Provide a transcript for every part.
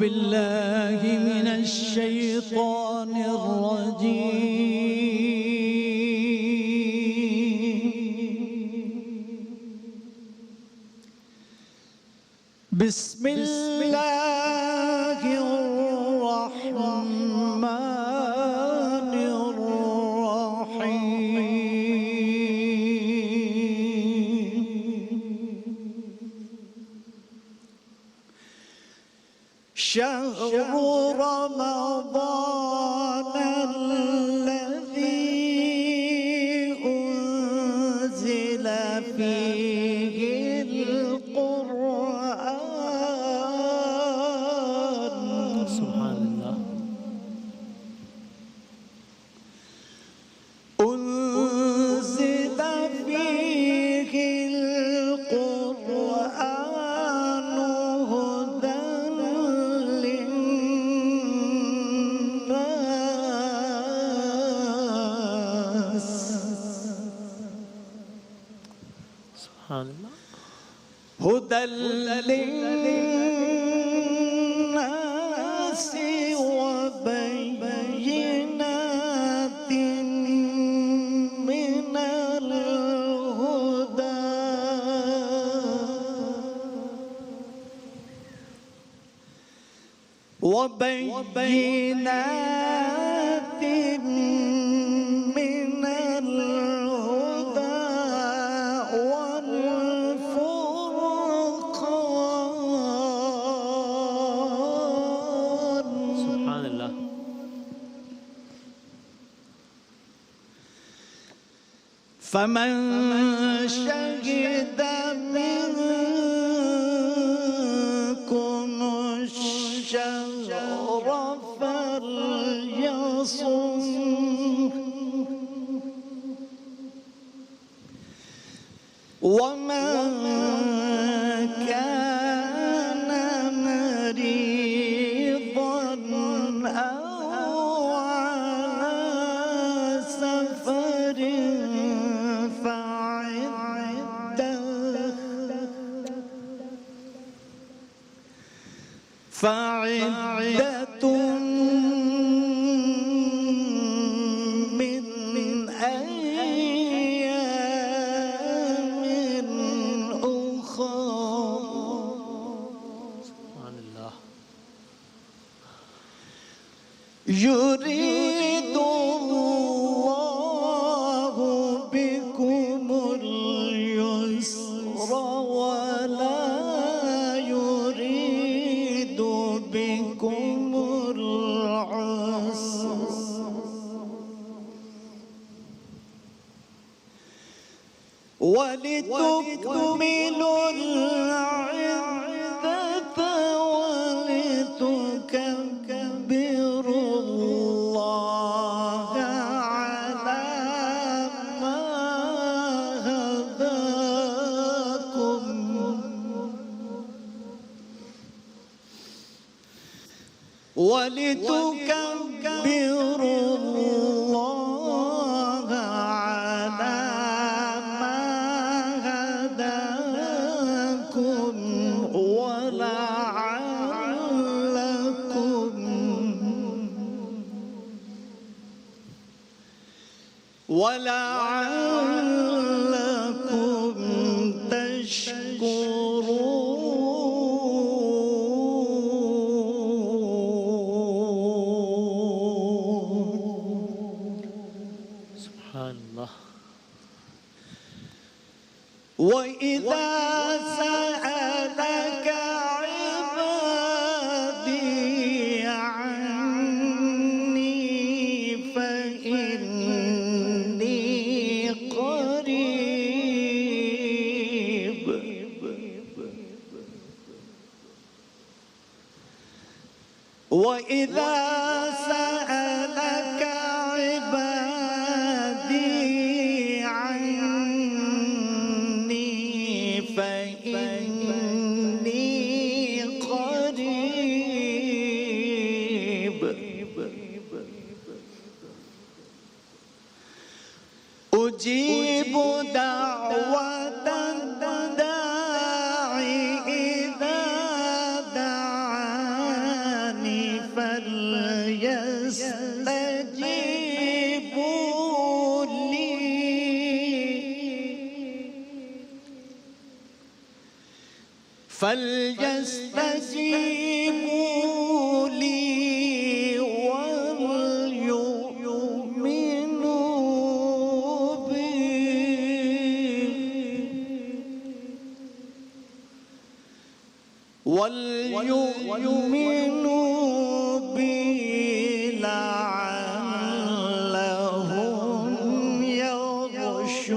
بالله من الشيطان الرجيم. بسم الله الرحمن الرحيم. شهر رمضان الذي أنزل فيه القرآن. سبحان الله. أنزل فيه القرآن هدى للناس. سبحان الله. هدى للناس وبينات من الهدى وبينات من الهدى والفرقان. سبحان الله. فمن شهد منكم الشهر فليصم. ومن كان مريضا أو على سفر فعدة من أيام أخرى. سبحان الله. يريد الله بكم اليسر ولا يريد بكم العسر ولتكملوا العدة ولتكبروا الله على ما هداكم ولتكبروا الله على ما هداكم ولعلكم تشكرون. سبحان الله. وإذا سألك عبادي عني فإني قريب وإذا سألك عبادي عني فإني قريب أجيب دعوة الداعي إذا دعان فليستجيبوا لي وليؤمنوا بي لعلهم يرشدون.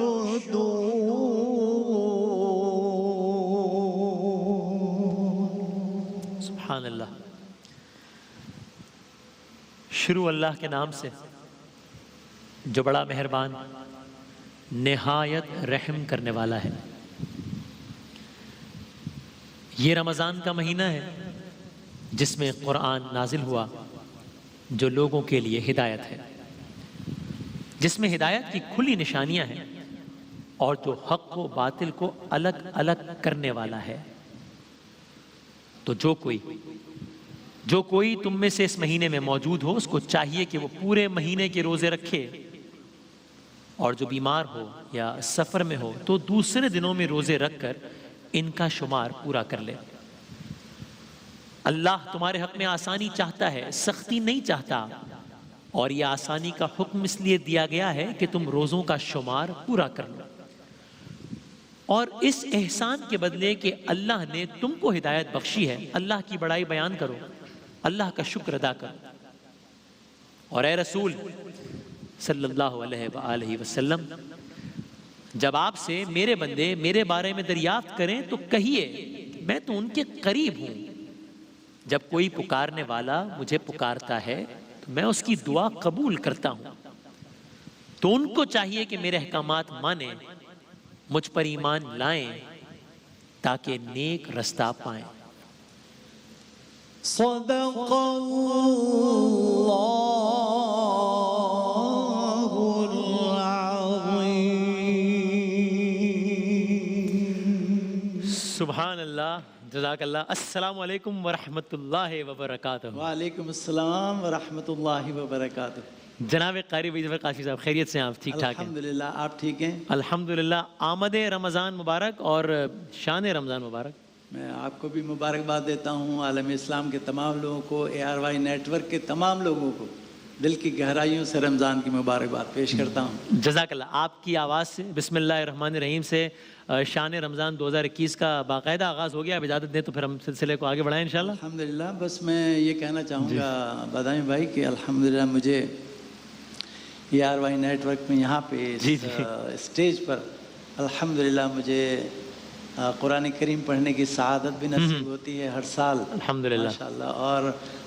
سبحان اللہ. شروع اللہ کے نام سے جو بڑا مہربان نہایت رحم کرنے والا ہے. یہ رمضان کا مہینہ ہے جس میں قرآن نازل ہوا جو لوگوں کے لیے ہدایت ہے، جس میں ہدایت کی کھلی نشانیاں ہیں اور جو حق و باطل کو الگ الگ کرنے والا ہے. تو جو کوئی تم میں سے اس مہینے میں موجود ہو اس کو چاہیے کہ وہ پورے مہینے کے روزے رکھے، اور جو بیمار ہو یا سفر میں ہو تو دوسرے دنوں میں روزے رکھ کر ان کا شمار پورا کر لے. اللہ تمہارے حق میں آسانی چاہتا ہے، سختی نہیں چاہتا، اور یہ آسانی کا حکم اس لیے دیا گیا ہے کہ تم روزوں کا شمار پورا کر لو. اور اس احسان کے بدلے کہ اللہ نے تم کو ہدایت بخشی ہے، اللہ کی بڑائی بیان کرو، اللہ کا شکر ادا کرو. اور اے رسول صلی اللہ علیہ وآلہ وسلم، جب آپ سے میرے بندے میرے بارے میں دریافت کریں تو کہیے میں تو ان کے قریب ہوں. جب کوئی پکارنے والا مجھے پکارتا ہے تو میں اس کی دعا قبول کرتا ہوں. تو ان کو چاہیے کہ میرے احکامات مانیں، مجھ پر ایمان لائیں تاکہ نیک رستہ پائیں. صدق اللہ العظیم. سبحان اللہ، جزاک اللہ. السلام علیکم ورحمۃ اللہ وبرکاتہ. وعلیکم السلام ورحمۃ اللہ وبرکاتہ. جناب قاری وحید ظفر قاسمی صاحب، خیریت سے ہیں آپ؟ ٹھیک ٹھاک ہیں الحمدللہ. آپ ٹھیک ہیں؟ الحمدللہ. آمد رمضان مبارک اور شان رمضان مبارک. میں آپ کو بھی مبارکباد دیتا ہوں، عالم اسلام کے تمام لوگوں کو، ARY نیٹ ورک کے تمام لوگوں کو دل کی گہرائیوں سے رمضان کی مبارکباد پیش کرتا ہوں. جزاک اللہ. آپ کی آواز سے بسم اللہ الرحمن الرحیم سے شان رمضان 2021 کا باقاعدہ آغاز ہو گیا. اب اجازت دیں تو پھر ہم سلسلے کو آگے بڑھائیں انشاءاللہ. الحمدللہ. بس میں یہ کہنا چاہوں گا بادامی بھائی کہ الحمدللہ مجھے ARY نیٹ ورک میں یہاں پہ اسٹیج پر الحمدللہ مجھے قرآن کریم پڑھنے کی سعادت بھی نصیب ہوتی ہے ہر سال الحمدللہ ماشاءاللہ، اور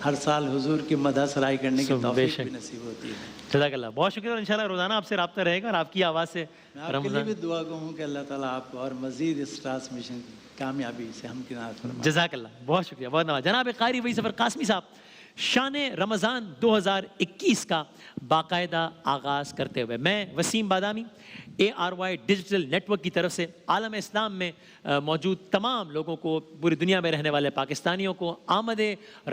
ہر سال حضور کی مدح سرائی کرنے کی توفیق بھی نصیب ہوتی ہے. جزاک اللہ. بہت شکریہ. اور انشاءاللہ روزانہ آپ سے رابطہ رہے گا اور آپ کی آواز سے میں آپ کے لیے بھی دعا گو ہوں کہ اللہ تعالیٰ آپ کو اور مزید اس ٹرانسمیشن کی کامیابی سے ہمکنار فرمائے. جزاک اللہ. بہت شکریہ، بہت نواز. جناب قاری وحید ظفر قاسمی صاحب شان رمضان 2021 کا باقاعدہ آغاز کرتے ہوئے میں وسیم بادامی ARY ڈیجیٹل نیٹ ورک کی طرف سے عالم اسلام میں موجود تمام لوگوں کو، پوری دنیا میں رہنے والے پاکستانیوں کو آمد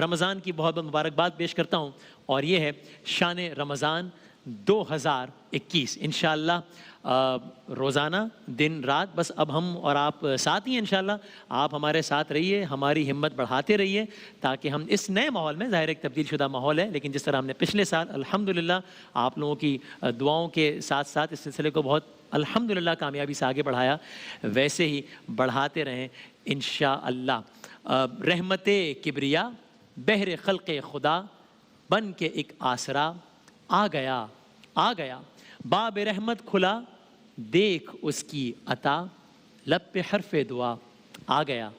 رمضان کی بہت بہت مبارکباد پیش کرتا ہوں. اور یہ ہے شان رمضان 2021. انشاءاللہ روزانہ دن رات بس اب ہم اور آپ ساتھ ہی ہیں. انشاءاللہ آپ ہمارے ساتھ رہیے، ہماری ہمت بڑھاتے رہیے تاکہ ہم اس نئے ماحول میں، ظاہر ایک تبدیل شدہ ماحول ہے لیکن جس طرح ہم نے پچھلے سال الحمدللہ آپ لوگوں کی دعاؤں کے ساتھ ساتھ اس سلسلے کو بہت الحمدللہ کامیابی سے آگے بڑھایا، ویسے ہی بڑھاتے رہیں انشاءاللہ. رحمت کبریا بحر خلق خدا بن کے ایک آسرا آ گیا باب رحمت کھلا دیکھ اس کی عطا لب پہ حرف دعا آ گیا.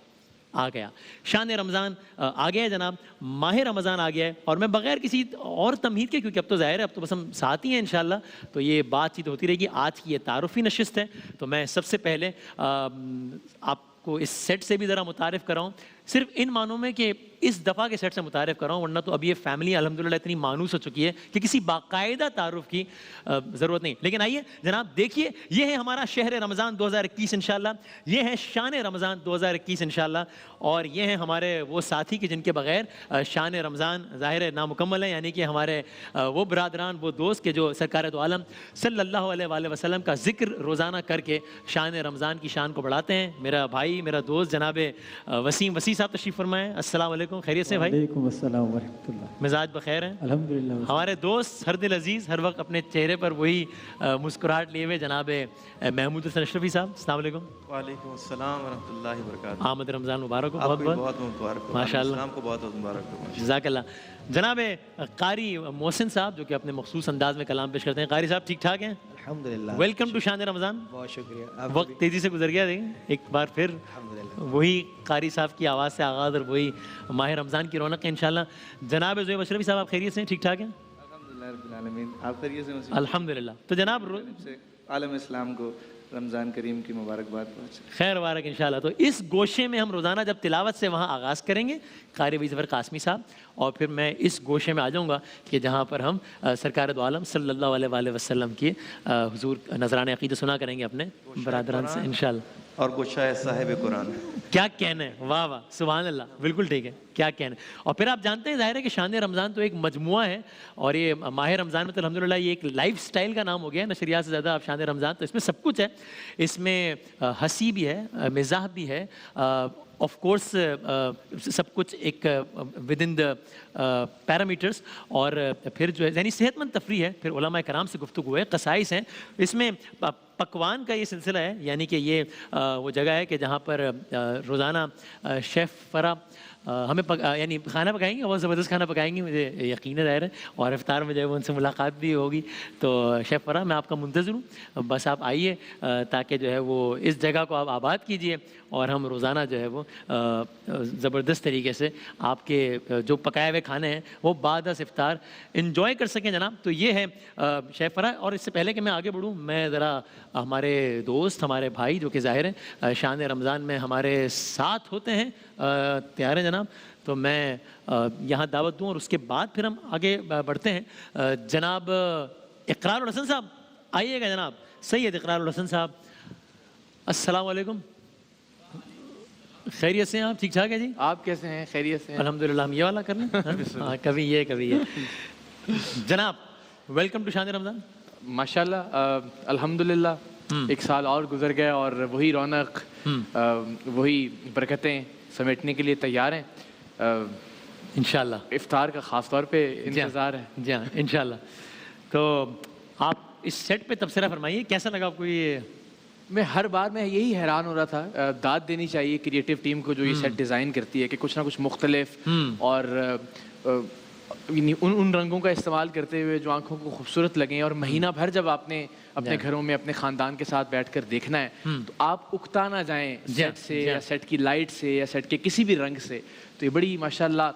شان رمضان آ گیا ہے جناب، ماہ رمضان آ گیا ہے. اور میں بغیر کسی اور تمہید کے، کیونکہ اب تو ظاہر ہے اب تو بس ہم ساتھ ہی ہیں انشاءاللہ، تو یہ بات چیت ہوتی رہے گی. آج کی یہ تعارفی نشست ہے تو میں سب سے پہلے آپ کو اس سیٹ سے بھی ذرا متعارف کراؤں. صرف ان معنوں میں کہ اس دفعہ کے سیٹ سے متعارف کر رہا ہوں، ورنہ تو اب یہ فیملی الحمدللہ اتنی مانوس ہو چکی ہے کہ کسی باقاعدہ تعارف کی ضرورت نہیں. لیکن آئیے جناب دیکھیے، یہ ہے ہمارا شہر رمضان 2021 انشاءاللہ، یہ ہے شان رمضان 2021 انشاءاللہ، اور یہ ہیں ہمارے وہ ساتھی کہ جن کے بغیر شان رمضان ظاہر ہے نامکمل ہے، یعنی کہ ہمارے وہ برادران، وہ دوست کہ جو سرکار دو عالم صلی اللہ علیہ وآلہ وسلم کا ذکر روزانہ کر کے شان رمضان کی شان کو بڑھاتے ہیں. میرا بھائی، میرا دوست جناب وسیم وسیع صاحب تشریف فرمائیں. السلام علیکم، خیریت سے بھائی؟ وعلیکم السلام ورحمۃ اللہ. مزاج بخیر ہیں؟ الحمدللہ. ہمارے دوست ہر دل عزیز، ہر وقت اپنے چہرے پر وہی مسکراہٹ لیے ہوئے جناب محمود حسن اشرفی صاحب، السلام علیکم. وعلیکم السلام ورحمۃ اللہ وبرکاتہ. آمد رمضان مبارک ہو. آپ بہت کو بہت بہت مبارک ہو. ماشاء اللہ. اسلام کو بہت بہت مبارک ہو. جزاک اللہ. جناب قاری محسن صاحب جو کہ اپنے مخصوص انداز میں کلام پیش کرتے ہیں. قاری صاحب ٹھیک ٹھاک ہیں؟ الحمدللہ. ویلکم ٹو شان رمضان. بہت شکریہ. وقت تیزی سے گزر گیا، دیکھیں ایک بار پھر وہی قاری صاحب کی آواز سے آغاز اور وہی ماہ رمضان کی رونق ہے انشاءاللہ. جناب زویب اشرفی صاحب آپ خیریت سے ہیں؟ ٹھیک ٹھاک ہیں؟ الحمدللہ رب العالمین. آپ خیریت سے؟ الحمدللہ. تو جناب عالم اسلام کو رمضان کریم کی مبارکباد پہنچے. خیر مبارک انشاءاللہ. تو اس گوشے میں ہم روزانہ جب تلاوت سے وہاں آغاز کریں گے قاری وحید ظفر قاسمی صاحب، اور پھر میں اس گوشے میں آ جاؤں گا کہ جہاں پر ہم سرکار دو عالم صلی اللہ علیہ وآلہ وسلم کی حضور نذران عقیدہ سنا کریں گے اپنے برادران سے انشاءاللہ. اور گوشہ ہے صاحب قرآن. کیا کہنا ہے، واہ واہ سبحان اللہ، بالکل ٹھیک ہے، کیا کہنا ہے. اور پھر آپ جانتے ہیں ظاہر ہے کہ شان رمضان تو ایک مجموعہ ہے، اور یہ ماہ رمضان میں تو الحمدللہ یہ ایک لائف سٹائل کا نام ہو گیا ہے نشریات سے زیادہ. آپ شان رمضان تو اس میں سب کچھ ہے، اس میں ہنسی بھی ہے، مزاح بھی ہے، آف کورس سب کچھ ایک ود ان دا پیرامیٹرس، اور پھر جو ہے یعنی صحت مند تفریح ہے، پھر علماء کرام سے گفتگو ہے، قصائص ہیں. اس میں پکوان کا یہ سلسلہ ہے، یعنی کہ یہ وہ جگہ ہے کہ جہاں پر روزانہ شیف فرا ہمیں یعنی کھانا پکائیں گے، بہت زبردست کھانا پکائیں گے، مجھے یقین ہے ظاہر ہے. اور افطار میں جو ہے وہ ان سے ملاقات بھی ہوگی. تو شیف فرا میں آپ کا منتظر ہوں، بس آپ آئیے تاکہ جو ہے وہ اس جگہ کو آپ آباد کیجئے، اور ہم روزانہ جو ہے وہ زبردست طریقے سے آپ کے جو پکائے ہوئے کھانے ہیں وہ بعد از افطار انجوائے کر سکیں جناب. تو یہ ہے شیف فرا. اور اس سے پہلے کہ میں آگے بڑھوں، میں ذرا ہمارے دوست، ہمارے بھائی جو کہ ظاہر ہیں شان رمضان میں ہمارے ساتھ ہوتے ہیں، تیار ہیں جناب؟ تو میں یہاں دعوت دوں اور اس کے بعد پھر ہم آگے بڑھتے ہیں. جناب اقرار الحسن صاحب آئیے گا. جناب سید اقرار الحسن صاحب السلام علیکم، خیریت سے ہیں آپ؟ ٹھیک ٹھاک ہے جی؟ آپ کیسے ہیں؟ خیریت سے ہیں؟ الحمدللہ. ہم یہ والا کر لیں؟ ہاں کبھی یہ کبھی یہ. جناب ویلکم ٹو شان رمضان. ماشاءاللہ الحمدللہ. ایک سال اور گزر گیا اور وہی رونق، وہی برکتیں سمیٹنے کے لیے تیار ہیں. انشاءاللہ افطار کا خاص طور پہ انتظار ہے. جی ہاں انشاءاللہ. تو آپ اس سیٹ پہ تبصرہ فرمائیے، کیسا لگا آپ کو یہ؟ میں ہر بار میں یہی حیران ہو رہا تھا. داد دینی چاہیے کریٹیو ٹیم کو جو یہ سیٹ ڈیزائن کرتی ہے کہ کچھ نہ کچھ مختلف اور ان رنگوں کا استعمال کرتے ہوئے جو آنکھوں کو خوبصورت لگیں. اور مہینہ بھر جب آپ نے اپنے گھروں میں اپنے خاندان کے ساتھ بیٹھ کر دیکھنا ہے تو آپ اکتا نہ جائیں سیٹ سے یا سیٹ کی لائٹ سے یا سیٹ کے کسی بھی رنگ سے. تو یہ بڑی ماشاءاللہ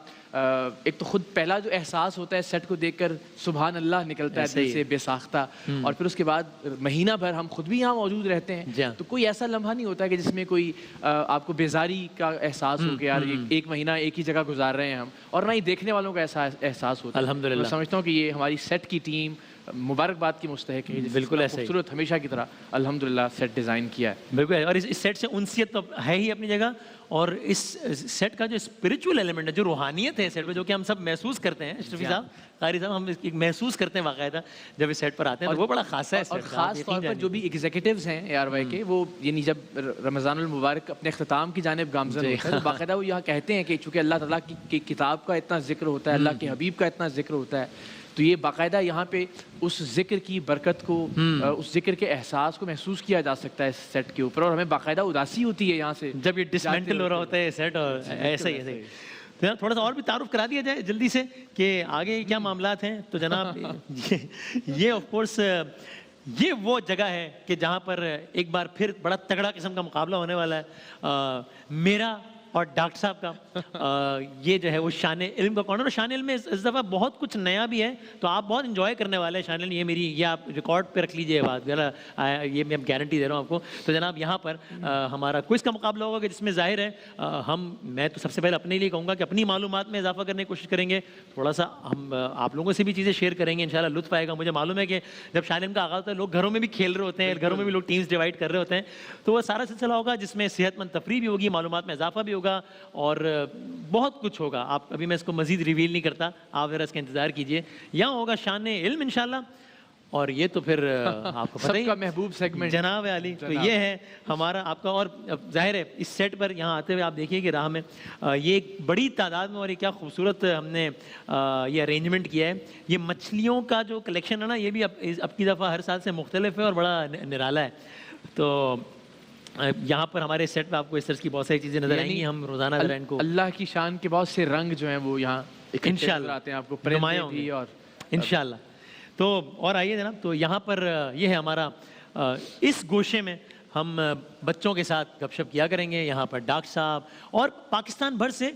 ایک تو خود پہلا جو احساس ہوتا ہے سیٹ کو دیکھ کر سبحان اللہ نکلتا ہے دل سے بے ساختہ. اور پھر اس کے بعد مہینہ بھر ہم خود بھی یہاں موجود رہتے ہیں تو کوئی ایسا لمحہ نہیں ہوتا کہ جس میں کوئی آپ کو بیزاری کا احساس ہو کہ یار ایک مہینہ ایک ہی جگہ گزار رہے ہیں ہم، اور نہ ہی دیکھنے والوں کا ایسا احساس ہوتا ہے. الحمدللہ میں سمجھتا ہوں کہ یہ ہماری سیٹ کی ٹیم مبارکباد کی مستحق ہے. بالکل ایسا ہی خوبصورت ہمیشہ کی طرح الحمدللہ سیٹ ڈیزائن کیا ہے. بالکل. اور اس سیٹ سے انسیت تو ہے ہی اپنی جگہ، اور اس سیٹ کا جو اسپرچول ایلیمنٹ ہے، جو روحانیت ہے سیٹ پہ، جو کہ ہم سب محسوس کرتے ہیں اشرفی صاحب، قاری صاحب، ہم محسوس کرتے ہیں باقاعدہ جب اس سیٹ پر آتے ہیں، تو وہ بڑا خاص ہے. اور خاص طور پر جو بھی ایگزیکٹیوز ہیں اے آر وائی کے، وہ یعنی جب رمضان المبارک اپنے اختتام کی جانب گامزن ہوتا ہے، باقاعدہ وہ یہاں کہتے ہیں کہ چونکہ اللہ تعالیٰ کی کتاب کا اتنا ذکر ہوتا ہے، اللہ کے حبیب کا اتنا ذکر ہوتا ہے، تو یہ باقاعدہ یہاں پہ اس ذکر کی برکت کو، اس ذکر کے احساس کو محسوس کیا جا سکتا ہے اس سیٹ کے اوپر. اور ہمیں باقاعدہ اداسی ہوتی ہے یہاں سے جب یہ ڈسمینٹل ہو رہا ہوتا ہے سیٹ. اور ایسا ہی ایسا ہی. تھوڑا سا اور بھی تعارف کرا دیا جائے جلدی سے کہ آگے کیا معاملات ہیں. تو جناب یہ آف کورس یہ وہ جگہ ہے کہ جہاں پر ایک بار پھر بڑا تگڑا قسم کا مقابلہ ہونے والا ہے. میرا اور ڈاکٹر صاحب کا یہ جو ہے وہ شان علم کا کارنر. اور شان علم میں اس دفعہ بہت کچھ نیا بھی ہے, تو آپ بہت انجوائے کرنے والے ہیں شان علم. یہ آپ ریکارڈ پہ رکھ لیجیے بات, یہ میں گارنٹی دے رہا ہوں آپ کو. تو جناب یہاں پر ہمارا کوئز کا مقابلہ ہوگا کہ جس میں ظاہر ہے میں تو سب سے پہلے اپنے لیے کہوں گا کہ اپنی معلومات میں اضافہ کرنے کی کوشش کریں گے, تھوڑا سا ہم آپ لوگوں سے بھی چیزیں شیئر کریں گے, انشاءاللہ لطف آئے گا. مجھے معلوم ہے کہ جب شان علم کا آغاز ہوتا ہے لوگ گھروں میں بھی کھیل رہے ہوتے ہیں, گھروں میں بھی لوگ ٹیمز ڈیوائڈ کر رہے ہوتے ہیں, تو وہ سارا سلسلہ ہوگا جس میں صحت مند تفریح بھی ہوگی, معلومات میں اضافہ بھی ہوگا اور بہت کچھ ہوگا. آپ ابھی میں اس کو مزید ریویل نہیں کرتا, آپ ذرا اس کا انتظار کیجئے. یہاں ہوگا شان علم انشاءاللہ, اور یہ تو پھر آپ کو پتہ ہی سب کا محبوب سیگمنٹ جناب علی. تو یہ ہے ہمارا آپ کا. اور ظاہر ہے اس سیٹ پر یہاں آتے ہوئے آپ دیکھیے کہ راہ میں یہ ایک بڑی تعداد میں, اور یہ کیا خوبصورت ہم نے یہ ارینجمنٹ کیا ہے. یہ مچھلیوں کا جو کلیکشن ہے نا, یہ بھی اب کی دفعہ ہر سال سے مختلف ہے اور بڑا نرالا ہے. تو یہاں پر ہمارے سیٹ پہ آپ کو اس طرح کی بہت ساری چیزیں نظر آئیں گی. ہم روزانہ ذرا ان کو اللہ کی شان کے بہت سے رنگ جو ہیں وہ یہاں انشاءاللہ آتے ہیں آپ کو نمایاں ہوں گے اور انشاءاللہ. تو اور آئیے جناب, تو یہاں پر یہ ہے ہمارا اس گوشے میں ہم بچوں کے ساتھ گپ شپ کیا کریں گے. یہاں پر ڈاکٹر صاحب اور پاکستان بھر سے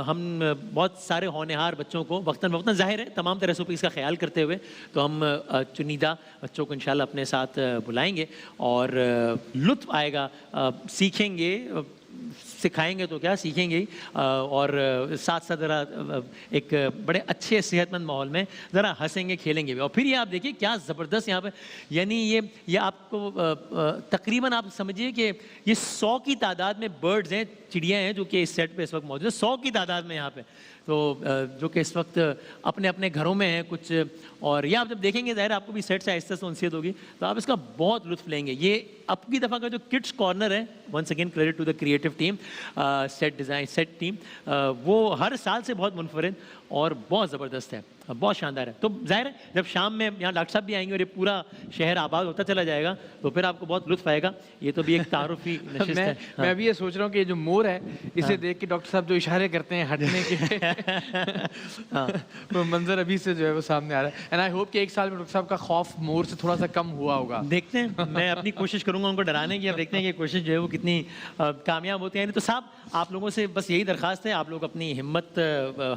ہم بہت سارے ہونہار بچوں کو وقتاً فوقتاً, ظاہر ہے تمام طرح سے اس کا خیال کرتے ہوئے, تو ہم چنیدہ بچوں کو انشاءاللہ اپنے ساتھ بلائیں گے اور لطف آئے گا. سیکھیں گے, سکھائیں گے تو کیا سیکھیں گے ہی, اور ساتھ ساتھ ذرا ایک بڑے اچھے صحت مند ماحول میں ذرا ہنسیں گے کھیلیں گے بھی. اور پھر یہ آپ دیکھیے کیا زبردست یہاں پہ, یعنی یہ آپ کو تقریباً آپ سمجھیے کہ یہ 100 کی تعداد میں برڈز ہیں, چڑیاں ہیں جو کہ اس سیٹ پہ اس وقت موجود ہیں, 100 کی تعداد میں یہاں پہ, تو جو کہ اس وقت اپنے اپنے گھروں میں ہیں کچھ. اور یہ آپ جب دیکھیں گے ظاہر آپ کو بھی سیٹ سے آہستہ سے انسیت ہوگی, تو آپ اس کا بہت لطف لیں گے. یہ اب کی دفعہ کا جو کڈس کارنر ہے, once again credit to the creative team, set design set team, وہ ہر سال سے بہت منفرد اور بہت زبردست ہے, بہت شاندار ہے. تو ظاہر ہے جب شام میں یہاں ڈاکٹر صاحب بھی آئیں گے اور یہ پورا شہر آباد ہوتا چلا جائے گا, تو پھر آپ کو بہت لطف آئے گا. یہ تو بھی ایک تعارفی نشست ہے. میں ابھی یہ سوچ رہا ہوں کہ یہ جو مور ہے اسے دیکھ کے ڈاکٹر صاحب جو اشارے کرتے ہیں ہٹنے کے, وہ منظر ابھی سے جو ہے وہ سامنے آ رہا ہے. اینڈ آئی ہوپ کہ ایک سال میں ڈاکٹر صاحب کا خوف مور سے تھوڑا سا کم ہوا ہوگا. دیکھتے ہیں, میں اپنی کوشش کروں گا ان کو ڈرانے کی. اب دیکھتے ہیں کہ کوشش جو ہے وہ کتنی کامیاب ہوتی ہے. تو صاحب آپ لوگوں سے بس یہی درخواست ہے, آپ لوگ اپنی ہمت,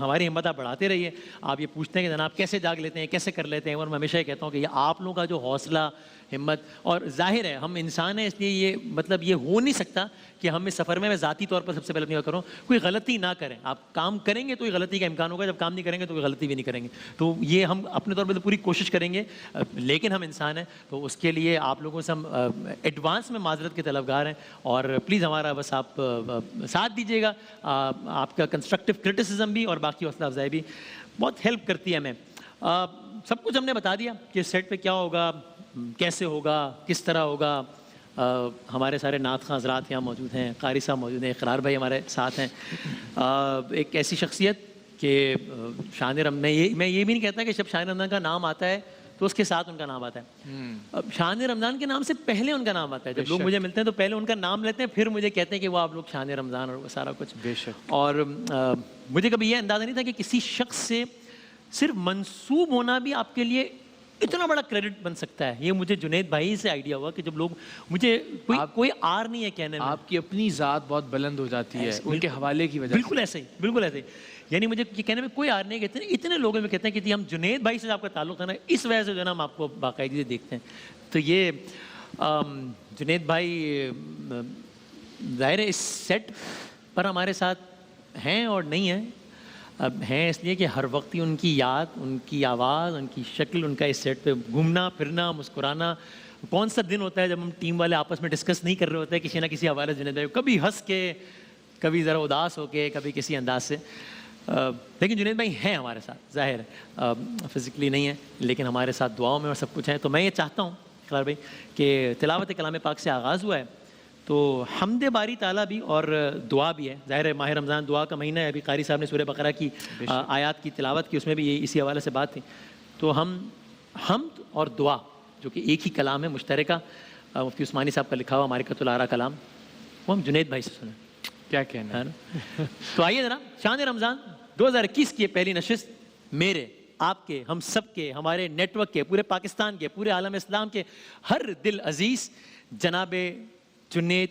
ہماری ہمت آپ بڑھاتے رہیے. آپ یہ پوچھتے ہیں کہ جناب کیسے جاگ لیتے ہیں, کیسے کر لیتے ہیں, اور میں ہمیشہ یہ کہتا ہوں کہ یہ آپ لوگوں کا جو حوصلہ, ہمت, اور ظاہر ہے ہم انسان ہیں اس لیے یہ مطلب یہ ہو نہیں سکتا کہ ہم اس سفر میں ذاتی طور پر سب سے پہلے اپنی کروں کوئی غلطی نہ کریں. آپ کام کریں گے تو یہ غلطی کا امکان ہوگا, جب کام نہیں کریں گے تو کوئی غلطی بھی نہیں کریں گے. تو یہ ہم اپنے طور پہ تو پوری کوشش کریں گے, لیکن ہم انسان ہیں, تو اس کے لیے آپ لوگوں سے ہم ایڈوانس میں معذرت کے طلبگار ہیں. اور پلیز ہمارا بس آپ ساتھ دیجیے گا. آپ کا کنسٹرکٹیو کرٹیسزم بھی اور باقی حوصلہ افزائی بھی بہت ہیلپ کرتی ہے ہمیں. سب کچھ ہم نے بتا دیا کہ سیٹ پہ کیا ہوگا, کیسے ہوگا, کس طرح ہوگا. ہمارے سارے نعت خواں حضرات یہاں موجود ہیں, قاری صاحب موجود ہیں, اقرار بھائی ہمارے ساتھ ہیں. ایک ایسی شخصیت کہ شان میں یہ بھی نہیں کہتا کہ جب شان رمضان کا نام آتا ہے تو اس کے ساتھ ان کا نام آتا ہے. شان رمضان کے نام سے پہلے ان کا نام آتا ہے. جب لوگ مجھے ملتے ہیں تو پہلے ان کا نام لیتے ہیں, پھر مجھے کہتے ہیں کہ وہ آپ لوگ شان رمضان اور وہ سارا کچھ. بے شک. اور مجھے کبھی یہ اندازہ نہیں تھا کہ کسی شخص سے صرف منسوب ہونا بھی آپ کے لیے اتنا بڑا کریڈٹ بن سکتا ہے. یہ مجھے جنید بھائی سے آئیڈیا ہوا کہ جب لوگ مجھے کوئی آر نہیں ہے کہنے میں, آپ کی اپنی ذات بہت بلند ہو جاتی ہے ان کے حوالے کی وجہ سے. بالکل ایسے ہی, بالکل ایسے ہی. یعنی مجھے یہ کہنے میں کوئی آر نہیں ہے, اتنے لوگوں میں کہتے ہیں کہ ہم جنید بھائی سے آپ کا تعلق ہے نا, اس وجہ سے جو ہے نا ہم آپ کو باقاعدگی سے دیکھتے ہیں. تو یہ جنید بھائی ظاہر ہے اس سیٹ پر ہمارے ساتھ ہیں اور نہیں ہیں. اب ہیں اس لیے کہ ہر وقت ہی ان کی یاد, ان کی آواز, ان کی شکل, ان کا اس سیٹ پہ گھومنا پھرنا, مسکرانا. کون سا دن ہوتا ہے جب ہم ٹیم والے آپس میں ڈسکس نہیں کر رہے ہوتے ہیں کسی نہ کسی حوالے سے جنید بھائی, کبھی ہنس کے, کبھی ذرا اداس ہو کے, کبھی کسی انداز سے. لیکن جنید بھائی ہیں ہمارے ساتھ, ظاہر ہے فزیکلی نہیں ہیں لیکن ہمارے ساتھ دعاؤں میں اور سب کچھ ہیں. تو میں یہ چاہتا ہوں اقرار بھائی کہ تلاوت کلام پاک سے آغاز ہوا ہے, تو حمد باری تعالیٰ بھی اور دعا بھی ہے. ظاہر ہے ماہ رمضان دعا کا مہینہ ہے. ابھی قاری صاحب نے سورہ بقرہ کی آیات کی تلاوت کی, اس میں بھی اسی حوالے سے بات تھی. تو ہم حمد اور دعا جو کہ ایک ہی کلام ہے مشترکہ, مفتی عثمانی صاحب کا لکھا ہوا معرکۃ الآراء کلام, وہ ہم جنید بھائی سے سنیں. کیا کہنا ہے نا. تو آئیے ذرا شان رمضان 2021 کی پہلی نشست میرے, آپ کے, ہم سب کے, ہمارے نیٹ ورک کے, پورے پاکستان کے, پورے عالم اسلام کے ہر دل عزیز جناب جنید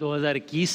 2021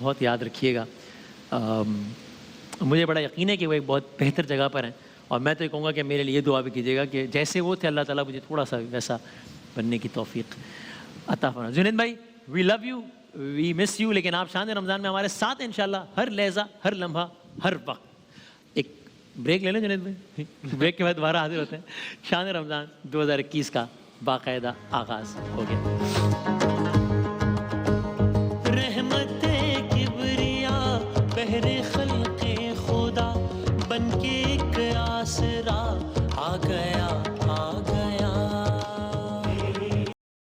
بہت یاد رکھیے گا. مجھے بڑا یقین ہے کہ وہ ایک بہت بہتر جگہ پر ہیں, اور میں تو یہ کہوں گا کہ میرے لیے دعا بھی کیجیے گا کہ جیسے وہ تھے اللہ تعالیٰ مجھے تھوڑا سا ویسا بننے کی توفیق عطا فرمائے. جنید بھائی, وی love you, we miss you, لیکن آپ شان رمضان میں ہمارے ساتھ ہیں انشاءاللہ, ہر لحظہ, ہر لمحہ, ہر وقت. ایک بریک لے لیں جنید بھائی, بریک کے بعد دوبارہ حاضر ہوتے ہیں. شان رمضان 2021 کا باقاعدہ آغاز ہو گیا. رحمت کبریا بہر خلق خدا بن کے ایک آسرا آ گیا.